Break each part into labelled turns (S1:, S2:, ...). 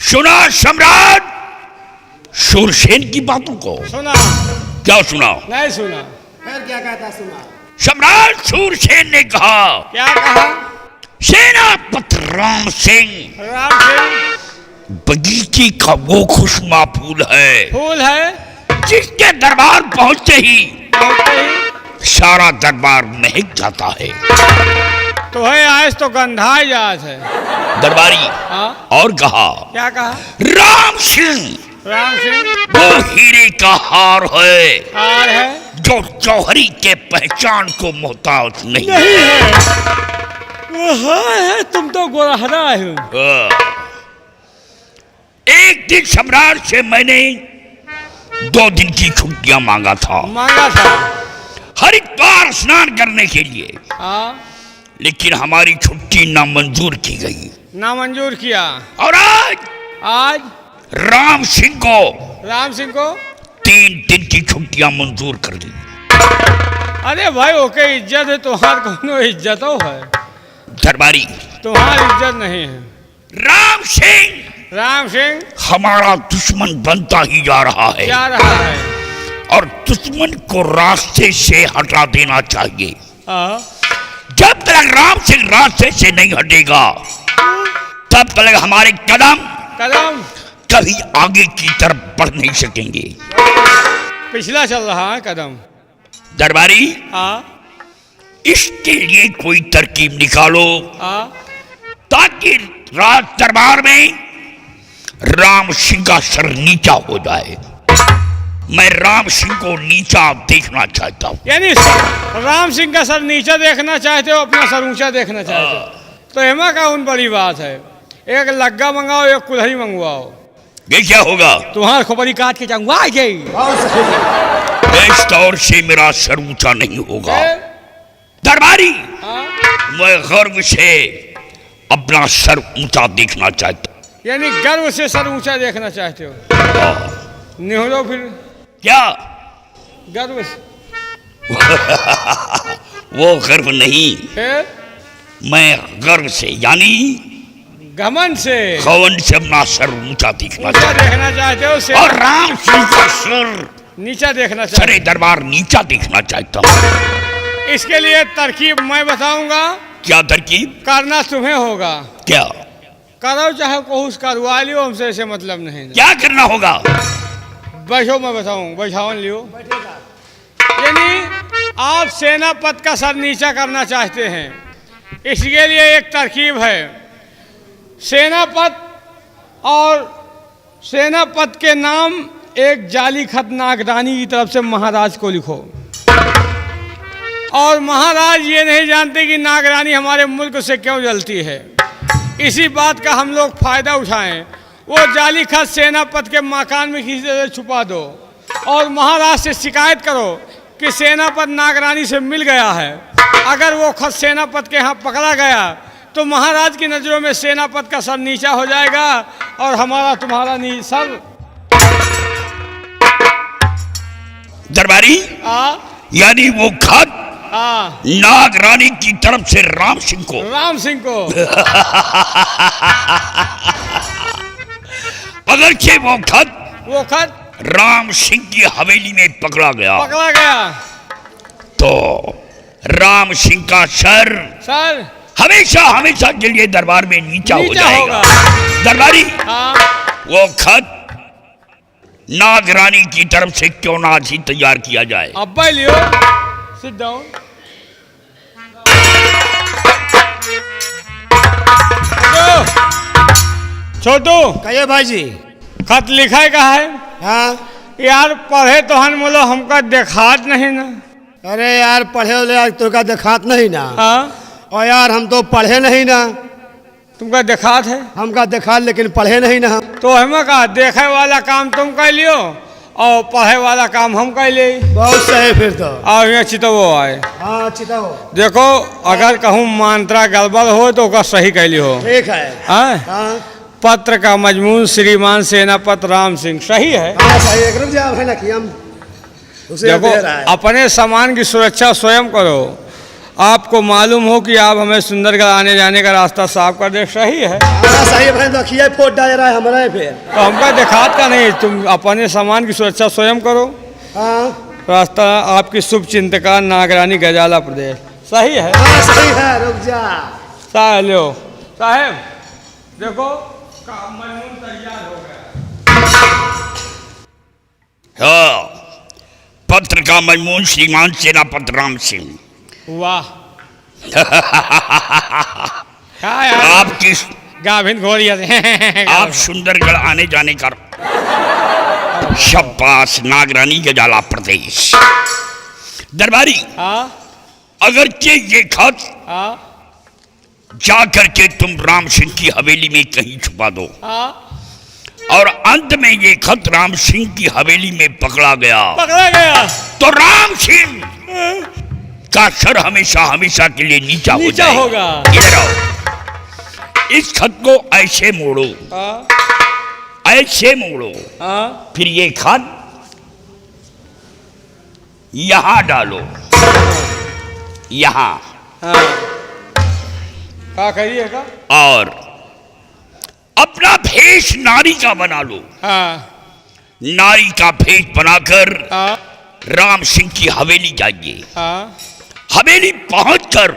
S1: सुना सम्राट शूरसेन की बातों को?
S2: सुना।
S1: क्या सुना?
S2: नहीं सुना।
S3: फिर क्या कहता सुना?
S1: सम्राट शूरसेन ने कहा,
S2: क्या कहा?
S1: सेनापति राम सिंह
S2: राम सिंह
S1: बगीचे का वो खुशनुमा फूल है जिसके दरबार पहुंचते ही सारा दरबार महक जाता है।
S2: तो है आज तो गंधा जात है
S1: दरबारी। और कहा,
S2: क्या कहा?
S1: राम सिंह वो हीरे का हार है जो जौहरी के पहचान को मोहताज नहीं
S2: है। है तुम तो गोरहरा हो।
S1: एक दिन सम्राट से मैंने 2 दिन की छुट्टियां मांगा था हरिद्वार स्नान करने के लिए। लेकिन हमारी छुट्टी नामंजूर की गई।
S2: नामंजूर किया। और आज
S1: राम सिंह को 3 दिन की छुट्टियां मंजूर कर दी।
S2: अरे भाई ओके इज्जत है, तुम्हार कोनो इज्जत है?
S1: दरबारी
S2: तुम्हारी इज्जत नहीं है।
S1: राम सिंह हमारा दुश्मन बनता ही जा रहा है और दुश्मन को रास्ते से हटा देना चाहिए। जब तक राम सिंह रास्ते से नहीं हटेगा तब तक हमारे कदम कभी आगे की तरफ बढ़ नहीं सकेंगे।
S2: पिछला चल रहा है कदम।
S1: दरबारी इसके लिए कोई तरकीब निकालो ताकि राज दरबार में राम सिंह का सर नीचा हो जाए। मैं राम सिंह को नीचा देखना चाहता हूँ।
S2: यानी राम सिंह का सर नीचा देखना चाहते हो, अपना सर ऊंचा देखना चाहते हो? तो हेमा का उन बड़ी बात है, एक लग्गा मंगाओ, एक कुल्हड़ी मंगवाओ।
S1: ये क्या होगा?
S2: तुम्हारे खोपड़ी काट के जाऊंगा।
S1: इस दौर से मेरा सर ऊंचा नहीं होगा। दरबारी मैं गर्व से अपना सर ऊंचा देखना चाहता हूँ।
S2: यानी गर्व से सर ऊंचा देखना चाहते हो? निहुरो फिर।
S1: क्या
S2: गर्व से?
S1: वो गर्व नहीं, मैं गर्व से यानी
S2: घमंड से
S1: अपना सर ऊंचा देखना
S2: चाहते हो
S1: और राम सिंह का सर
S2: नीचा देखना चाहते हो?
S1: सरे दरबार नीचा देखना चाहता हूँ।
S2: इसके लिए तरकीब मैं बताऊंगा।
S1: क्या तरकीब?
S2: करना तुम्हें होगा।
S1: क्या?
S2: करो चाहे कोशिश करवा लियो, हमसे ऐसे मतलब नहीं।
S1: क्या करना होगा?
S2: बैठो, मैं बताऊं। बैठावन लियो। यानी आप सेनापति का सर नीचा करना चाहते हैं, इसके लिए एक तरकीब है। सेनापति और सेनापति के नाम एक जाली खत नागरानी की तरफ से महाराज को लिखो और महाराज ये नहीं जानते कि नागरानी हमारे मुल्क से क्यों जलती है। इसी बात का हम लोग फायदा उठाएं। वो जाली खत सेनापति के मकान में किसी तरह छुपा दो और महाराज से शिकायत करो कि सेनापति नागरानी से मिल गया है। अगर वो खत सेनापति के यहाँ पकड़ा गया तो महाराज की नज़रों में सेनापति का सर नीचा हो जाएगा और हमारा तुम्हारा सर।
S1: दरबारी यानी वो खत नागरानी की तरफ से राम सिंह को अगरचे वो खत राम सिंह की हवेली में पकड़ा गया तो राम सिंह का सर हमेशा के लिए दरबार में नीचा हो जाएगा। दरबारी वो खत नागरानी की तरफ से क्यों ना आज ही तैयार किया जाए?
S2: अब लियो, सिट डाउन। छोटू
S3: कहिए भाई जी।
S2: खत लिखा का है?
S3: हाँ
S2: यार पढ़े तो हन बोलो हमका देखात नहीं ना।
S3: अरे यार पढ़े वाले तो का देखात नहीं ना। और यार हम तो पढ़े नहीं ना।
S2: तुमका देखात है?
S3: हमका देखा लेकिन पढ़े नहीं ना।
S2: तो हमें कहा देखे वाला काम तुम कर लियो और पढ़े वाला काम हम कर ले।
S3: बहुत सही फिर तो।
S2: और यहाँ चितवो आए।
S3: हाँ चितवो।
S2: देखो अगर कहूँ मात्रा गड़बड़ हो तो का सही कह लियो।
S3: ठीक है।
S2: हाँ? पत्र का मजमून श्रीमान सेनापति राम सिंह सही है।
S3: हाँ सही है। रुक जाओ है ना कि हम
S2: देखो अपने सामान की सुरक्षा स्वयं करो आपको मालूम हो कि आप हमें सुंदरगढ़ आने जाने का रास्ता साफ कर दे, सही है?
S3: सही है भाई, देखिए फोट डाल रहा है हमारा फिर।
S2: तो हमका दिखात का नहीं, तुम अपने सामान की सुरक्षा स्वयं करो।
S3: हाँ
S2: रास्ता आपकी शुभ चिंतका नागरानी गजाला प्रदेश, सही है?
S3: हाँ सही है, रुक जा।
S2: लो साहेब देखो, काम मजमून तैयार हो गया।
S1: हाँ, पत्र का मजमून श्रीमान सेनापति राम सिंह।
S2: वाह क्या यार,
S1: आपकी
S2: गाभिन घोड़िया से
S1: आप सुंदरगढ़ आने जाने का शाबाश, नागरानी गजाला प्रदेश। दरबारी, अगरचे ये खत जा करके तुम राम सिंह की हवेली में कहीं छुपा दो, और अंत में ये खत राम सिंह की हवेली में पकड़ा गया तो राम सिंह का सर हमेशा हमेशा के लिए नीचा होगा। इस खत को ऐसे मोड़ो, ऐसे मोड़ो, फिर ये खत यहां डालो, यहां,
S2: क्या करिए का,
S1: और अपना भेष नारी का बना लो। नारी का भेष बनाकर राम सिंह की हवेली जाइए। हवेली पहुंचकर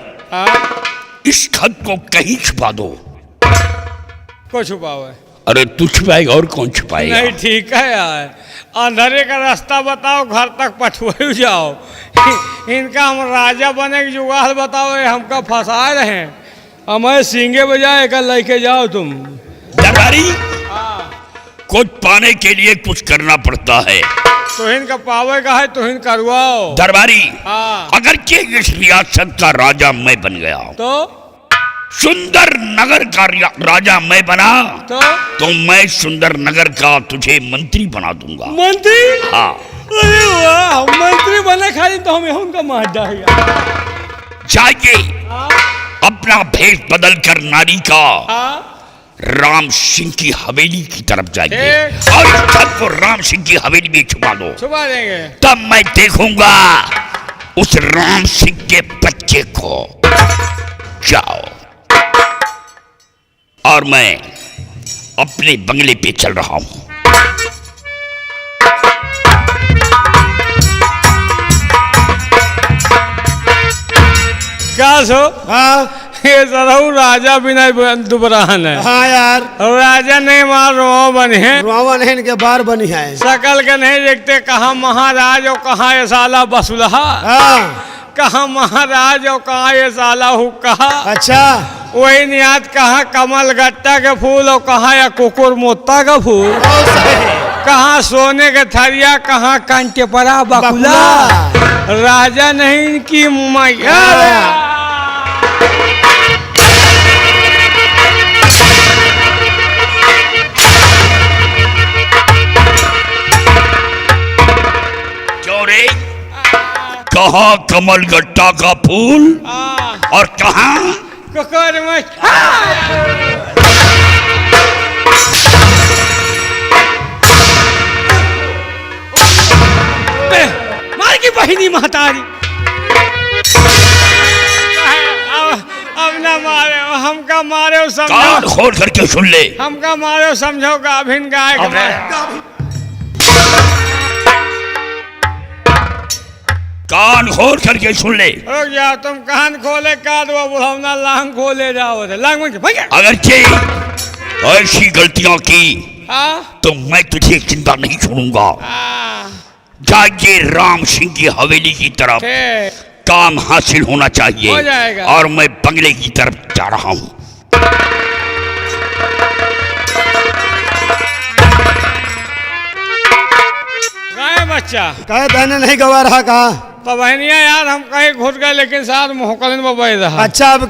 S1: इस खत को कहीं छुपा दो।
S2: को छुपाओ है?
S1: अरे तू छुपाएगा और कौन छुपाएगा?
S2: नहीं ठीक है यार, अंधेरे का रास्ता बताओ, घर तक पठुए जाओ। इनका हम राजा बने की जुगाड़ बताओ, ये हमका फंसा रहे हैं। हमें सींगे बजाए कर लेके जाओ तुम।
S1: दरबारी, कुछ पाने के लिए कुछ करना पड़ता है।
S2: तो इनका पावे का है तो इन करवाओ।
S1: दरबारी, अगर के इस रियासत का राजा मैं बन गया, तो सुंदर नगर का राजा मैं बना, तो मैं सुंदर नगर का तुझे मंत्री बना दूंगा।
S2: मंत्री?
S1: हाँ।
S2: अरे वाह, मंत्री बने खाली तो हमें उनका मार जाएगा।
S1: जाइए, अपना भेष बदल कर नारी का राम सिंह की हवेली की तरफ जाइए, और इस खत को राम सिंह की हवेली में छुपा दो।
S2: छुपा देंगे,
S1: तब मैं देखूंगा उस राम सिंह के बच्चे को। जाओ, और मैं अपने बंगले पे चल रहा हूं।
S2: क्या सो? ये जरूर राजा बिना दुबराहन है।
S3: हाँ यार,
S2: राजा नहीं मार रोआ बने हैं,
S3: रोआ नहीं इनके बार बनी है।
S2: शकल के नहीं देखते, कहाँ महाराज और कहाँ ये साला बसुलहा। कहाँ महाराज और कहाँ ये साला हुक्का। अच्छा, वही नियात कहाँ कमल गट्टा के फूल और कहाँ या कुकुर मोत्ता का फूल। कहाँ सोने के थरिया, कहाँ कंटे परा बकुला। राजा नहीं की मैया।
S1: कहाँ कमल गट्टा का फूल और कहाँ
S2: कुकुर मार की बहिनी महतारी। अब ना मारे, हमका मारे समझो।
S1: कान खोल करके सुन ले।
S2: हमका मारे समझो, गाभिन गाय
S1: कान खोल करके सुन ले।
S2: रुक जाओ, तुम कान खोले का दो बुढ़ावना लांग खोले जाओ। लांग में
S1: अगर ऐसी गलतियां की तो मैं तुझे जिंदा नहीं छोड़ूंगा। जाइए राम सिंह की हवेली की तरफ, काम हासिल होना चाहिए।
S2: हो जाएगा।
S1: और मैं बंगले की तरफ जा रहा हूं।
S2: बच्चा
S3: कहे बहने नहीं गवा रहा कहा
S2: तो बहनिया यार, हम कहीं घुस गए लेकिन साथ मोहकलन में बह रहा।
S3: अच्छा, अब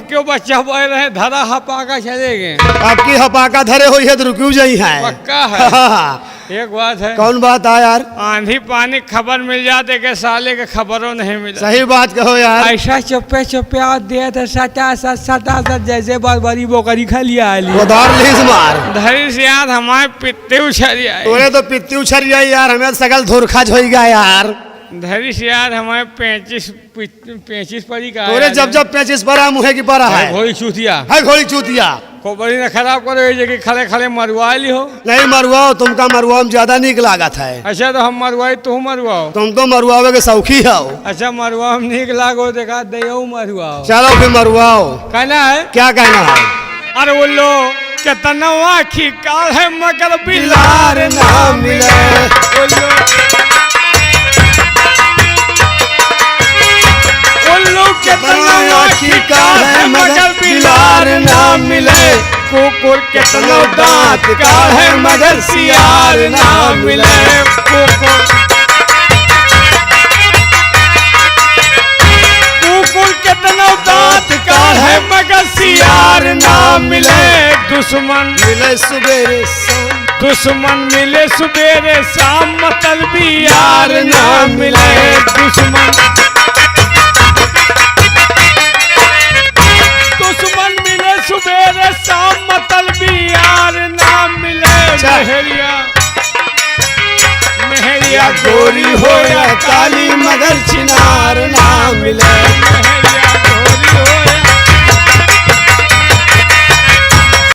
S2: क्यों बच्चा बह रहे, धरा हपाका चले गए।
S3: आपकी हपाका धरे हुई है तो रुक्यू जाई है।
S2: पक्का है। एक बात है।
S3: कौन बात है यार?
S2: आंधी पानी खबर मिल जाते के साले के खबरों नहीं मिला।
S3: सही बात कहो यार।
S2: ऐसा चुप्पे चुप्पे दे तो सटा जैसे बड़ी बोकरी खा लिया। धरी से यार हमारे पित्ते उछल जाए।
S3: तोरे तो पित्ती उछल जाए यार, हमें सकल धोरखा झोईगा यार।
S2: धरिश यार हमारे 35 परी का
S3: तोरे जब जब 35 बड़ा मुहे की बड़ा है
S2: घोड़ी चूतिया
S3: है घोड़ी चूतिया
S2: को बड़ी ना खराब करो ये कि खड़े खड़े मरवा ली हो।
S3: नहीं मरवाओ, तुमका मरवाओ में ज्यादा निक लागत है।
S2: अच्छा तो हम मरवाई तू मरवाओ।
S3: तुम तो मरवावे के शौकी हो।
S2: अच्छा मरवा में निक लागो देखा दे मरवाओ।
S3: चलो फिर मरवाओ।
S2: कहना है
S3: क्या कहना है?
S2: अरे बोलो कितना आखी काल है मगर
S3: बिलार ना मिले।
S2: बोलो कितना आखी काल है मगर बिलार ना मिले। कुकुर कितना दांत का है मगर सियार ना मिले। कुकुर कितना दांत का है मगर सियार ना मिले। दुश्मन
S3: मिले सुबेरे शाम,
S2: दुश्मन मिले सुबेरे शाम मतलबी यार ना मिले। दुश्मन मिले सुबेरे शाम मतलबी यार ना मिले। मेहरिया गोरी हो या काली मगर चिनार ना